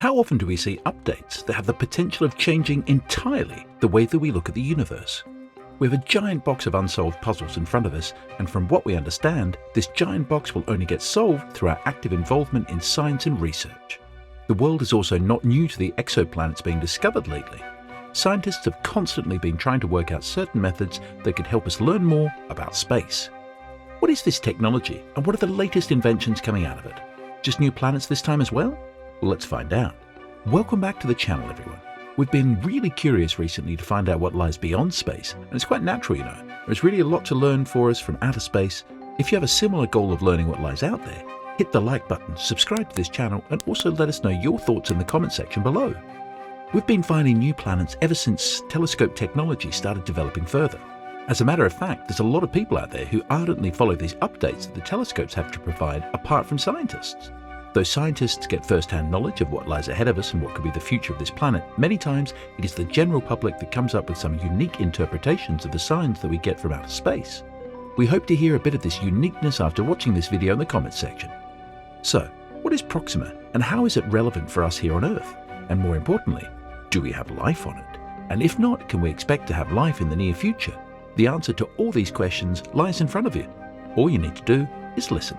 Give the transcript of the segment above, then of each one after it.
How often do we see updates that have the potential of changing entirely the way that we look at the universe? We have a giant box of unsolved puzzles in front of us, and from what we understand, this giant box will only get solved through our active involvement in science and research. The world is also not new to the exoplanets being discovered lately. Scientists have constantly been trying to work out certain methods that could help us learn more about space. What is this technology, and what are the latest inventions coming out of it? Just new planets this time as well? Well, let's find out. Welcome back to the channel, everyone. We've been really curious recently to find out what lies beyond space, and it's quite natural, you know. There's really a lot to learn for us from outer space. If you have a similar goal of learning what lies out there, hit the like button, subscribe to this channel, and also let us know your thoughts in the comment section below. We've been finding new planets ever since telescope technology started developing further. As a matter of fact, there's a lot of people out there who ardently follow these updates that the telescopes have to provide apart from scientists. Though scientists get first-hand knowledge of what lies ahead of us and what could be the future of this planet, many times it is the general public that comes up with some unique interpretations of the signs that we get from outer space. We hope to hear a bit of this uniqueness after watching this video in the comments section. So, what is Proxima, and how is it relevant for us here on Earth? And more importantly, do we have life on it? And if not, can we expect to have life in the near future? The answer to all these questions lies in front of you. All you need to do is listen.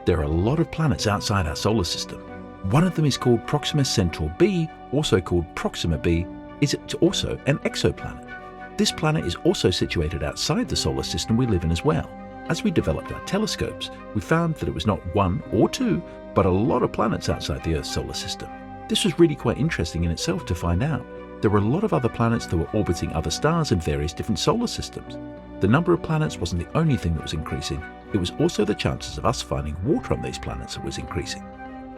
There are a lot of planets outside our solar system. One of them is called Proxima Centauri b, also called ProximaB. It's also an exoplanet. This planet is also situated outside the solar system we live in as well. As we developed our telescopes, we found that it was not one or two, but a lot of planets outside the Earth's solar system. This was really quite interesting in itself to find out. There were a lot of other planets that were orbiting other stars in various different solar systems. The number of planets wasn't the only thing that was increasing, it was also the chances of us finding water on these planets that was increasing.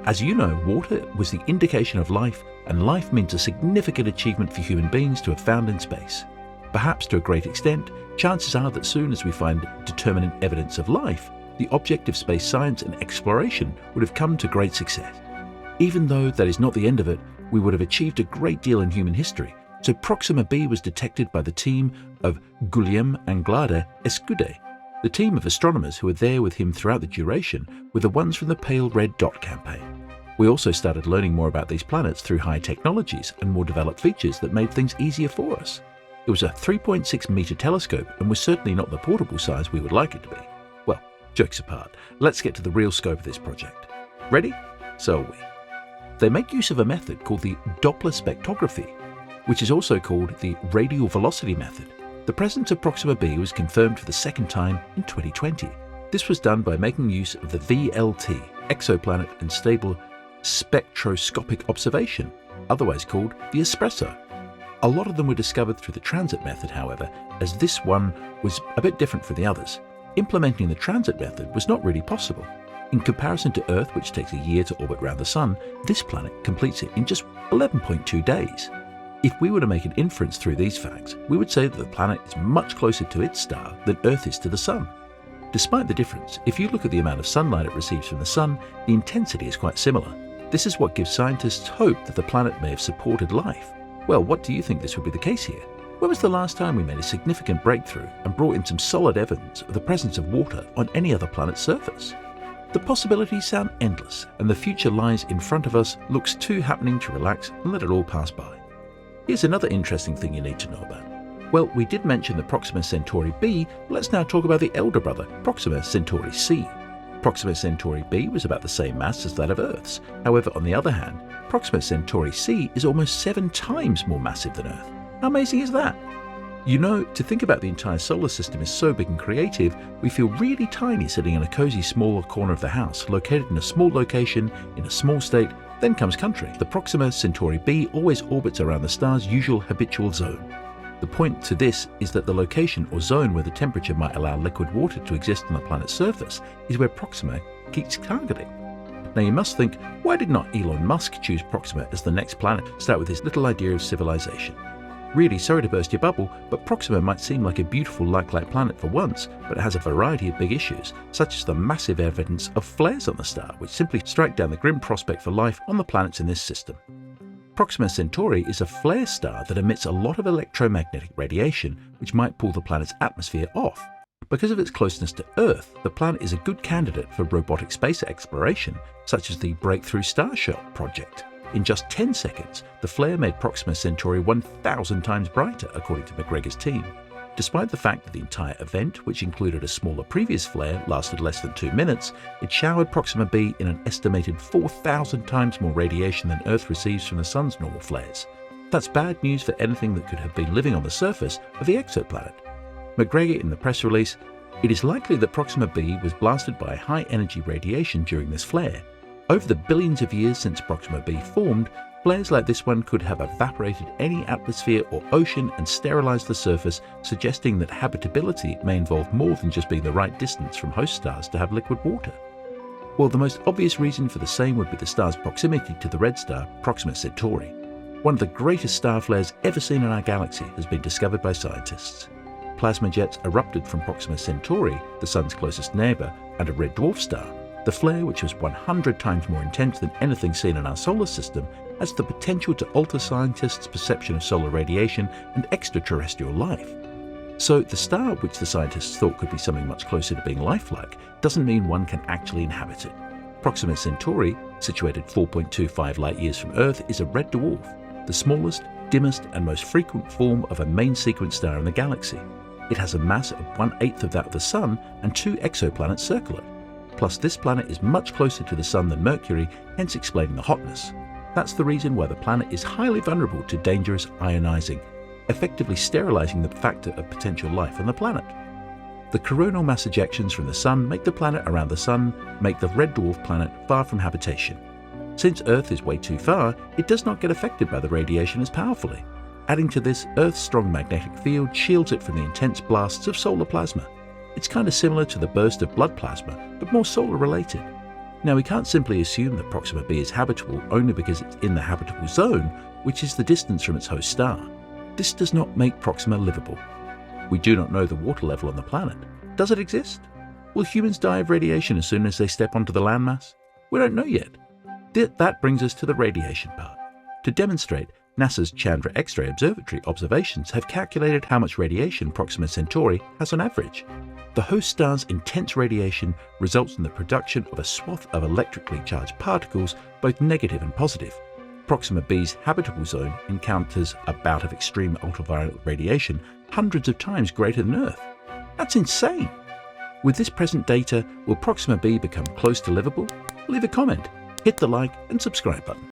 As you know, water was the indication of life, and life means a significant achievement for human beings to have found in space. Perhaps to a great extent, chances are that soon as we find determinate evidence of life, the object of space science and exploration would have come to great success. Even though that is not the end of it, we would have achieved a great deal in human history. So ProximaB was detected by the team of Guillaume Anglade Escudé. The team of astronomers who were there with him throughout the duration were the ones from the Pale Red Dot campaign. We also started learning more about these planets through high technologies and more developed features that made things easier for us. It was a 3.6 meter telescope and was certainly not the portable size we would like it to be. Well, jokes apart, let's get to the real scope of this project. Ready? So are we. They make use of a method called the Doppler spectrography, which is also called the radial velocity method. The presence of ProximaB was confirmed for the second time in 2020. This was done by making use of the VLT, Exoplanet and Stable Spectroscopic Observation, otherwise called the espresso. A lot of them were discovered through the transit method, however, as this one was a bit different from the others. Implementing the transit method was not really possible. In comparison to Earth, which takes a year to orbit around the Sun, this planet completes it in just 11.2 days. If we were to make an inference through these facts, we would say that the planet is much closer to its star than Earth is to the Sun. Despite the difference, if you look at the amount of sunlight it receives from the Sun, the intensity is quite similar. This is what gives scientists hope that the planet may have supported life. Well, what do you think this would be the case here? When was the last time we made a significant breakthrough and brought in some solid evidence of the presence of water on any other planet's surface? The possibilities sound endless, and the future lies in front of us looks too happening to relax and let it all pass by. Here's another interesting thing you need to know about. Well, we did mention the Proxima Centauri b, but let's now talk about the elder brother, Proxima Centauri c. Proxima Centauri b was about the same mass as that of Earth's. However, on the other hand, Proxima Centauri c is almost 7 times more massive than Earth. How amazing is that? You know, to think about the entire solar system is so big and creative, we feel really tiny sitting in a cozy smaller corner of the house, located in a small location, in a small state. Then comes country. The Proxima Centauri b always orbits around the star's usual habitual zone. The point to this is that the location or zone where the temperature might allow liquid water to exist on the planet's surface is where Proxima keeps targeting. Now you must think, why did not Elon Musk choose Proxima as the next planet to start with his little idea of civilization? Really, sorry to burst your bubble, but Proxima might seem like a beautiful like-like planet for once, but it has a variety of big issues, such as the massive evidence of flares on the star, which simply strike down the grim prospect for life on the planets in this system. Proxima Centauri is a flare star that emits a lot of electromagnetic radiation, which might pull the planet's atmosphere off. Because of its closeness to Earth, the planet is a good candidate for robotic space exploration, such as the Breakthrough Starshot project. In just 10 seconds, the flare made Proxima Centauri 1,000 times brighter, according to McGregor's team. Despite the fact that the entire event, which included a smaller previous flare, lasted less than 2 minutes, it showered Proxima B in an estimated 4,000 times more radiation than Earth receives from the Sun's normal flares. That's bad news for anything that could have been living on the surface of the exoplanet. McGregor in the press release, "It is likely that Proxima B was blasted by high-energy radiation during this flare. Over the billions of years since Proxima B formed, flares like this one could have evaporated any atmosphere or ocean and sterilized the surface, suggesting that habitability may involve more than just being the right distance from host stars to have liquid water." Well, the most obvious reason for the same would be the star's proximity to the red star, Proxima Centauri. One of the greatest star flares ever seen in our galaxy has been discovered by scientists. Plasma jets erupted from Proxima Centauri, the Sun's closest neighbor, and a red dwarf star. The flare, which was 100 times more intense than anything seen in our solar system, has the potential to alter scientists' perception of solar radiation and extraterrestrial life. So the star, which the scientists thought could be something much closer to being lifelike, doesn't mean one can actually inhabit it. Proxima Centauri, situated 4.25 light-years from Earth, is a red dwarf, the smallest, dimmest, and most frequent form of a main sequence star in the galaxy. It has a mass of 1/8 of that of the Sun, and 2 exoplanets circle it. Plus, this planet is much closer to the Sun than Mercury, hence explaining the hotness. That's the reason why the planet is highly vulnerable to dangerous ionizing, effectively sterilizing the factor of potential life on the planet. The coronal mass ejections from the Sun make the planet around the Sun make the red dwarf planet far from habitation. Since Earth is way too far, it does not get affected by the radiation as powerfully. Adding to this, Earth's strong magnetic field shields it from the intense blasts of solar plasma. It's kind of similar to the burst of blood plasma, but more solar related. Now, we can't simply assume that Proxima B is habitable only because it's in the habitable zone, which is the distance from its host star. This does not make Proxima livable. We do not know the water level on the planet. Does it exist? Will humans die of radiation as soon as they step onto the landmass? We don't know yet. That brings us to the radiation part. To demonstrate, NASA's Chandra X-ray Observatory observations have calculated how much radiation Proxima Centauri has on average. The host star's intense radiation results in the production of a swath of electrically charged particles, both negative and positive. Proxima B's habitable zone encounters a bout of extreme ultraviolet radiation hundreds of times greater than Earth. That's insane! With this present data, will Proxima B become close to livable? Leave a comment, hit the like and subscribe button.